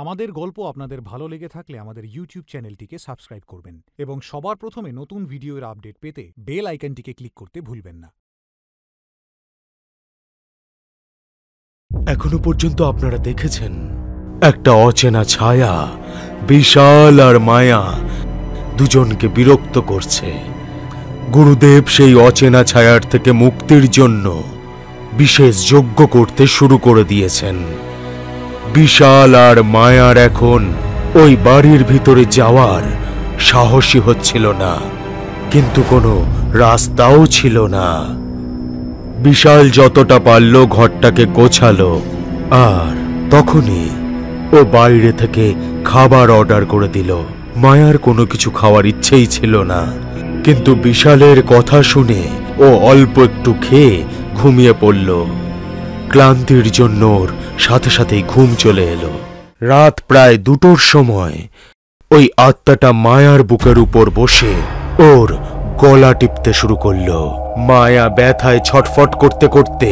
আমাদের গল্প আপনাদের ভালো লেগে থাকলে আমাদের ইউটিউব চ্যানেলটিকে সাবস্ক্রাইব করবেন এবং সবার প্রথমে নতুন ভিডিওর আপডেট পেতে বেল আইকনটিকে ক্লিক করতে ভুলবেন না। এখনো পর্যন্ত আপনারা দেখেছেন একটা অচেনা ছায়া বিশাল আর মায়া দুজনকে বিরক্ত করছে। গুরুদেব সেই অচেনা ছায়ার থেকে মুক্তির জন্য বিশেষ যজ্ঞ করতে শুরু করে দিয়েছেন। বিশাল আর মায়ার এখন ওই বাড়ির ভিতরে যাওয়ার সাহসী হচ্ছিল না, কিন্তু কোনো রাস্তাও ছিল না। বিশাল যতটা পারল ঘরটাকে গোছালো, আর তখনই ও বাইরে থেকে খাবার অর্ডার করে দিল। মায়ার কোনো কিছু খাওয়ার ইচ্ছেই ছিল না, কিন্তু বিশালের কথা শুনে ও অল্প একটু খেয়ে ঘুমিয়ে পড়ল। ক্লান্তির জন্য ওর সাথে সাথেই ঘুম চলে এলো। রাত প্রায় 2টোর সময় ওই আত্মাটা মায়ার বুকের উপর বসে ওর গলা টিপতে শুরু করলো। মায়া ব্যথায় ছটফট করতে করতে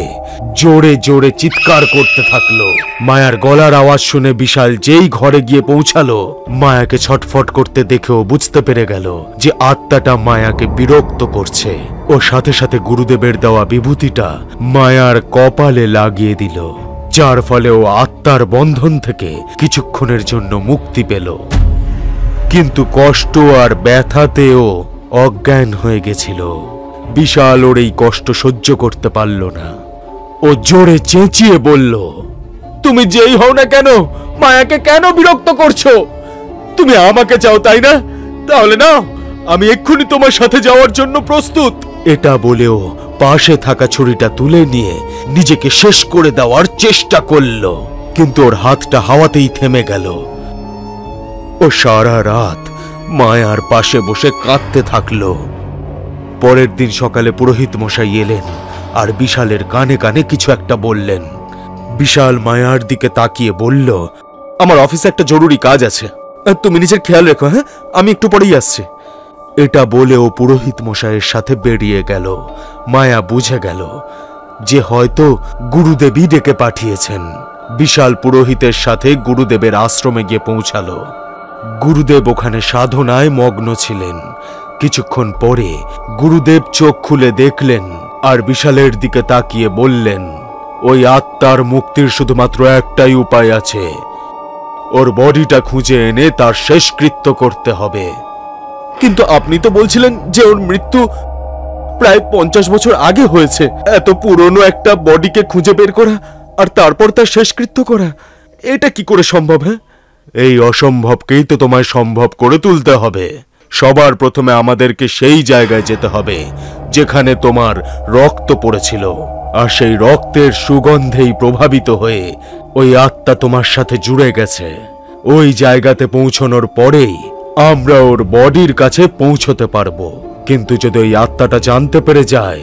জোরে জোরে চিৎকার করতে থাকলো। মায়ার গলার আওয়াজ শুনে বিশাল যেই ঘরে গিয়ে পৌঁছালো, মায়াকে ছটফট করতে দেখেও বুঝতে পেরে গেল যে আত্মাটা মায়াকে বিরক্ত করছে। ও সাথে সাথে গুরুদেবের দেওয়া বিভূতিটা মায়ার কপালে লাগিয়ে দিল, যার ফলে ও আত্মার বন্ধন থেকে কিছুক্ষণের জন্য মুক্তি পেল। কিন্তু কষ্ট আর ব্যথাতেও অজ্ঞান হয়ে গেছিল। বিশাল ওর এই কষ্ট সহ্য করতে পারল না। ও জোরে চেঁচিয়ে বলল, তুমি যেই হও না কেন, মায়াকে কেন বিরক্ত করছো? তুমি আমাকে চাও তাই না? তাহলে নাও, আমি এক্ষুনি তোমার সাথে যাওয়ার জন্য প্রস্তুত। এটা বলেও পাশে থাকা ছুরিটা তুলে নিয়ে নিজেকে শেষ করে দেওয়ার চেষ্টা করল, কিন্তু ওর হাতটা হাওয়াতেই থেমে গেল। ও সারা রাত মায়ার পাশে বসে কাঁদতে থাকলো। পরের দিন সকালে পুরোহিত মশাই এলেন আর বিশালের কানে কানে কিছু একটা বললেন। বিশাল মায়ার দিকে তাকিয়ে বলল, আমার অফিসে একটা জরুরি কাজ আছে, তুমি নিজের খেয়াল রেখো। হ্যাঁ, আমি একটু পরেই আসছি। এটা বলে ও পুরোহিত মশাইয়ের সাথে বেরিয়ে গেল। মায়া বুঝে গেল যে হয়তো গুরুদেবই ডেকে পাঠিয়েছেন। বিশাল পুরোহিতের সাথে গুরুদেবের আশ্রমে গিয়ে পৌঁছালো। গুরুদেব ওখানে সাধনায় মগ্ন ছিলেন। কিছুক্ষণ পরে গুরুদেব চোখ খুলে দেখলেন আর বিশালের দিকে তাকিয়ে বললেন, ওই আত্মার মুক্তির শুধুমাত্র একটাই উপায় আছে, ওর বডিটা খুঁজে এনে তার শেষকৃত্য করতে হবে। কিন্তু আপনি তো বলছিলেন যে ওর মৃত্যু প্রায় 50 বছর আগে হয়েছে। এত পুরনো একটা বডিকে খুঁজে বের করা আর তারপর তার শেষকৃত্য করা, এটা কি করে সম্ভব? হ্যাঁ, এই অসম্ভবকেই তো তোমায় সম্ভব করে তুলতে হবে। সবার প্রথমে আমাদেরকে সেই জায়গায় যেতে হবে যেখানে তোমার রক্ত পড়েছিল, আর সেই রক্তের সুগন্ধেই প্রভাবিত হয়ে ওই আত্মা তোমার সাথে জুড়ে গেছে। ওই জায়গাতে পৌঁছানোর পরেই আমরা ওর বডির কাছে পৌঁছতে পারবো। কিন্তু যদি ওই আত্মাটা জানতে পেরে যায়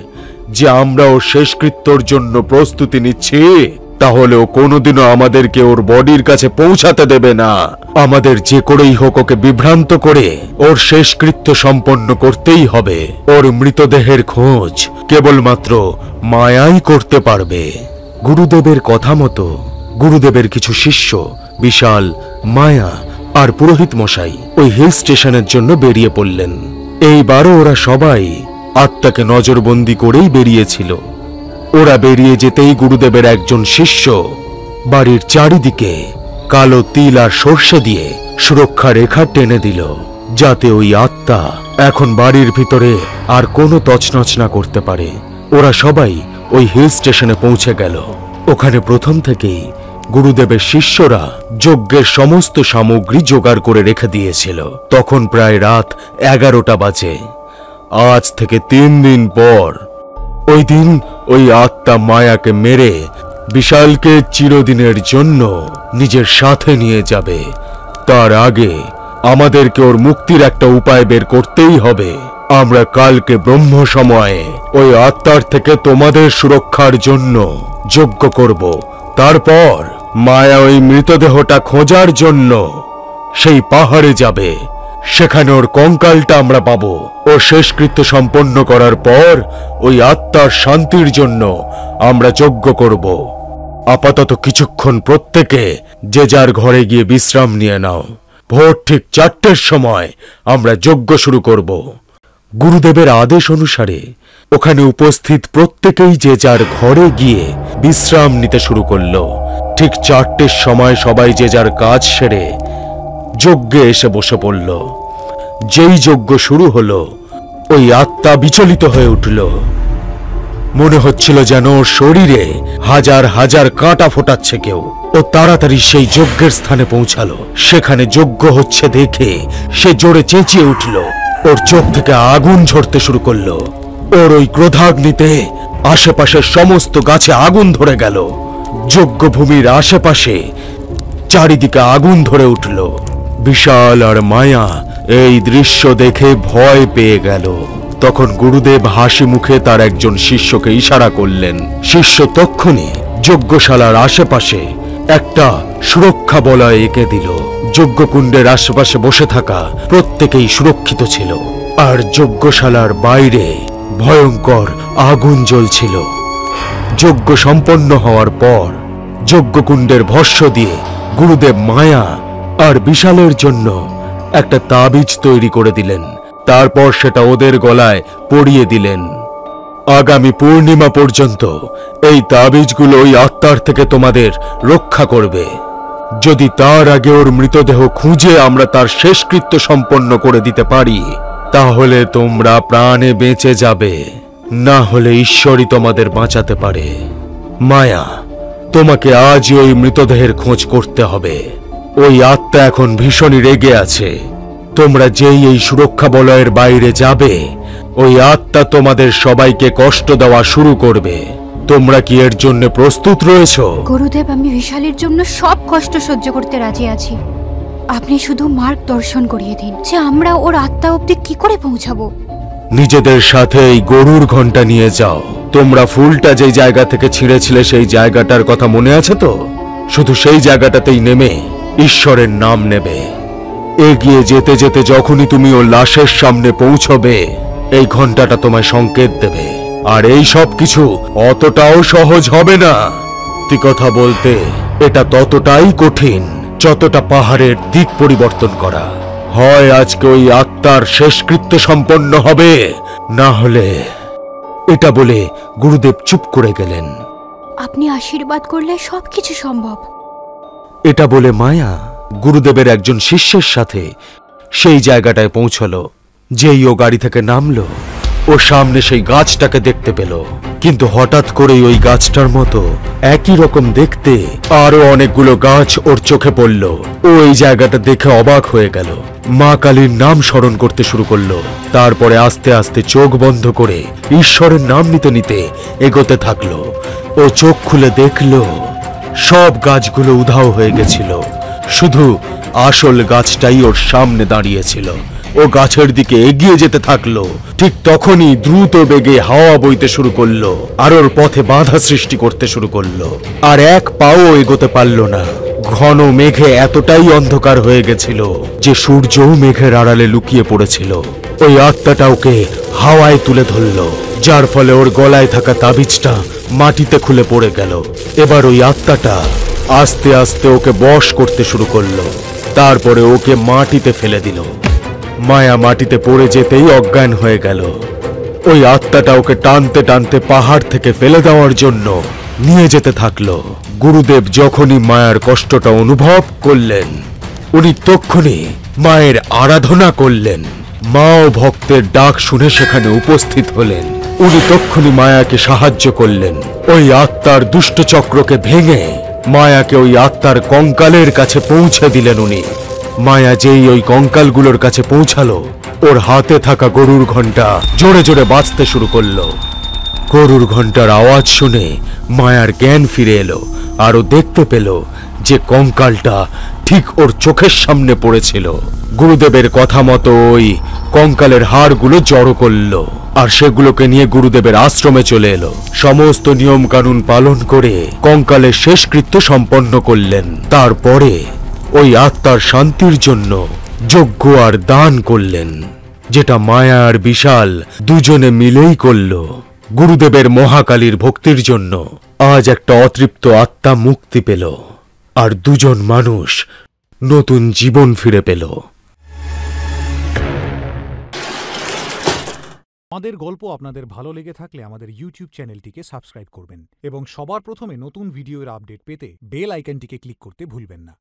যে আমরা ওর শেষকৃত্যর জন্য প্রস্তুতি নিচ্ছি, তাহলে ও কোনোদিনও আমাদেরকে ওর বডির কাছে পৌঁছাতে দেবে না। আমাদের যে করেই হোক ওকে বিভ্রান্ত করে ওর শেষকৃত্য সম্পন্ন করতেই হবে। ওর মৃতদেহের খোঁজ কেবলমাত্র মায়াই করতে পারবে। গুরুদেবের কথা মতো গুরুদেবের কিছু শিষ্য বিশাল, মায়া আর পুরোহিত মশাই ওই হিল স্টেশনের জন্য বেরিয়ে পড়লেন। এইবারও ওরা সবাই আত্মাকে নজরবন্দি করেই বেরিয়েছিল। ওরা বেরিয়ে যেতেই গুরুদেবের একজন শিষ্য বাড়ির চারিদিকে কালো তিল আর সর্ষে দিয়ে সুরক্ষা রেখা টেনে দিল, যাতে ওই আত্মা এখন বাড়ির ভিতরে আর কোনো তছনছ না করতে পারে। ওরা সবাই ওই হিল স্টেশনে পৌঁছে গেল। ওখানে প্রথম থেকেই গুরুদেবের শিষ্যরা যজ্ঞের সমস্ত সামগ্রী জোগাড় করে রেখে দিয়েছিল। তখন প্রায় রাত 11টা বাজে। আজ থেকে 3 দিন পর ওই দিন ওই আত্মা মায়াকে মেরে বিশালকে চিরদিনের জন্য নিজের সাথে নিয়ে যাবে। তার আগে আমাদেরকে ওর মুক্তির একটা উপায় বের করতেই হবে। আমরা কালকে ব্রহ্ম সময়ে ওই আত্মার থেকে তোমাদের সুরক্ষার জন্য যজ্ঞ করব। তারপর মায়া ওই মৃতদেহটা খোঁজার জন্য সেই পাহাড়ে যাবে। সেখানে ওর কঙ্কালটা আমরা পাবো। ওর শেষকৃত্য সম্পন্ন করার পর ওই আত্মার শান্তির জন্য আমরা যজ্ঞ করব। আপাতত কিছুক্ষণ প্রত্যেকে যে যার ঘরে গিয়ে বিশ্রাম নিয়ে নাও। ভোর ঠিক 4টের সময় আমরা যজ্ঞ শুরু করব। গুরুদেবের আদেশ অনুসারে ওখানে উপস্থিত প্রত্যেকেই যে যার ঘরে গিয়ে বিশ্রাম নিতে শুরু করল। ঠিক 4টের সময় সবাই যে যার কাজ সেরে যজ্ঞে এসে বসে পড়ল। যেই যজ্ঞ শুরু হলো, ওই আত্মা বিচলিত হয়ে উঠল। মনে হচ্ছিল যেন ওর শরীরে হাজার হাজার কাঁটা ফোটাচ্ছে কেউ। ও তাড়াতাড়ি সেই যজ্ঞের স্থানে পৌঁছালো। সেখানে যজ্ঞ হচ্ছে দেখে সে জোরে চেঁচিয়ে উঠল। ওর চোখ থেকে আগুন ঝরতে শুরু করলো। ওর ওই ক্রোধাগ্নিতে আশেপাশের সমস্ত গাছে আগুন ধরে গেল। যজ্ঞভূমির আশেপাশে চারিদিকে আগুন ধরে উঠল। বিশাল আর মায়া এই দৃশ্য দেখে ভয় পেয়ে গেল। তখন গুরুদেব হাসি মুখে তার একজন শিষ্যকে ইশারা করলেন। শিষ্য তক্ষুনি যজ্ঞশালার আশেপাশে একটা সুরক্ষা বলয় এঁকে দিল। যজ্ঞকুণ্ডের আশেপাশে বসে থাকা প্রত্যেকেই সুরক্ষিত ছিল। আর যজ্ঞশালার বাইরে ভয়ঙ্কর আগুন জ্বলছিল। যজ্ঞ সম্পন্ন হওয়ার পর যজ্ঞকুণ্ডের ভস্য দিয়ে গুরুদেব মায়া আর বিশালের জন্য একটা তাবিজ তৈরি করে দিলেন। তারপর সেটা ওদের গলায় পরিয়ে দিলেন। আগামী পূর্ণিমা পর্যন্ত এই তাবিজগুলো ওই আত্মার থেকে তোমাদের রক্ষা করবে। যদি তার আগে ওর মৃতদেহ খুঁজে আমরা তার শেষকৃত্য সম্পন্ন করে দিতে পারি, তাহলে তোমরা প্রাণে বেঁচে যাবে, না হলে ঈশ্বরই তোমাদের বাঁচাতে পারে। মায়া, তোমাকে আজই ওই মৃতদেহের খোঁজ করতে হবে। ওই আত্মা এখন ভীষণই রেগে আছে। তোমরা যেই এই সুরক্ষা বলয়ের বাইরে যাবে, ওই আত্মা তোমাদের সবাইকে কষ্ট দেওয়া শুরু করবে। তোমরা কি এর জন্য প্রস্তুত রয়েছো? গুরুদেব, আমি বিশালের জন্য সব কষ্ট সহ্য করতে রাজি আছি। আপনি শুধু মার্গ দর্শন করিয়ে দিন যে আমরা ওর আত্মা অবধি কি করে পৌঁছাবো। নিজেদের সাথে এই গরুর ঘন্টা নিয়ে যাও। তোমরা ফুলটা যেই জায়গা থেকে ছিঁড়েছিলে সেই জায়গাটার কথা মনে আছে তো? শুধু সেই জায়গাটাতেই নেমে ঈশ্বরের নাম নেবে। এগিয়ে যেতে যেতে যখনই তুমি ওর লাশের সামনে পৌঁছবে, এই ঘন্টাটা তোমায় সংকেত দেবে। আর এই সব কিছু অতটাও সহজ হবে না। সত্যি কথা বলতে এটা ততটাই কঠিন যতটা পাহাড়ের দিক পরিবর্তন করা। হয় আজকে ওই আত্মার শেষকৃত্য সম্পন্ন হবে, না হলে। এটা বলে গুরুদেব চুপ করে গেলেন। আপনি আশীর্বাদ করলে সবকিছু সম্ভব। এটা বলে মায়া গুরুদেবের একজন শিষ্যের সাথে সেই জায়গাটায় পৌঁছলো। যেই ও গাড়ি থেকে নামলো, ও সামনে সেই গাছটাকে দেখতে পেল। কিন্তু হঠাৎ করেই ওই গাছটার মতো একই রকম দেখতে আরো অনেকগুলো গাছ ওর চোখে পড়ল। ও এই জায়গাটা দেখে অবাক হয়ে গেল। মা কালীর নাম স্মরণ করতে শুরু করলো। তারপরে আস্তে আস্তে চোখ বন্ধ করে ঈশ্বরের নাম নিতে নিতে এগোতে থাকলো। ও চোখ খুলে দেখল সব গাছগুলো উধাও হয়ে গেছিল। শুধু আসল গাছটাই ওর সামনে দাঁড়িয়েছিল। ও গাছের দিকে এগিয়ে যেতে থাকলো। ঠিক তখনই দ্রুত বেগে হাওয়া বইতে শুরু করলো আর ওর পথে বাধা সৃষ্টি করতে শুরু করলো। আর এক পাও এগোতে পারল না। ঘন মেঘে এতটাই অন্ধকার হয়ে গেছিল যে সূর্যও মেঘের আড়ালে লুকিয়ে পড়েছিল। ওই আত্মাটা ওকে হাওয়ায় তুলে ধরলো, যার ফলে ওর গলায় থাকা তাবিজটা মাটিতে খুলে পড়ে গেল। এবার ওই আত্মাটা আস্তে আস্তে ওকে বশ করতে শুরু করলো। তারপরে ওকে মাটিতে ফেলে দিল। মায়া মাটিতে পড়ে যেতেই অজ্ঞান হয়ে গেল। ওই আত্মাটা ওকে টানতে টানতে পাহাড় থেকে ফেলে দেওয়ার জন্য নিয়ে যেতে থাকলো। গুরুদেব যখনই মায়ার কষ্টটা অনুভব করলেন, উনি তক্ষুনি মায়ের আরাধনা করলেন। মা ও ভক্তের ডাক শুনে সেখানে উপস্থিত হলেন। উনি তক্ষুনি মায়াকে সাহায্য করলেন। ওই আত্মার দুষ্ট চক্রকে ভেঙে মায়াকে ওই আত্মার কঙ্কালের কাছে পৌঁছে দিলেন উনি। মায়া যেই ওই কঙ্কালগুলোর কাছে পৌঁছালো, ওর হাতে থাকা গরুর ঘন্টা জোরে জোরে বাজতে শুরু করলো। গরুর ঘন্টার আওয়াজ শুনে মায়ার জ্ঞান ফিরে এলো আর ও দেখতে পেল যে কঙ্কালটা ঠিক ওর চোখের সামনে পড়েছিল। গুরুদেবের কথা মতো ওই কঙ্কালের হাড়গুলো জড়ো করলো আর সেগুলোকে নিয়ে গুরুদেবের আশ্রমে চলে এলো। সমস্ত নিয়ম কানুন পালন করে কঙ্কালের শেষকৃত্য সম্পন্ন করলেন। তারপরে ওই আত্মার শান্তির জন্য যজ্ঞ আর দান করলেন, যেটা মায়া আর বিশাল দুজনে মিলেই করল। গুরুদেবের মহাকালীর ভক্তির জন্য আজ একটা অতৃপ্ত আত্মা মুক্তি পেল। আর দুজন মানুষ নতুন জীবন ফিরে পেল। আমাদের গল্প আপনাদের ভালো লেগে থাকলে আমাদের ইউটিউব চ্যানেলটিকে সাবস্ক্রাইব করবেন এবং সবার প্রথমে নতুন ভিডিওর আপডেট পেতে বেল আইকনটিকে ক্লিক করতে ভুলবেন না।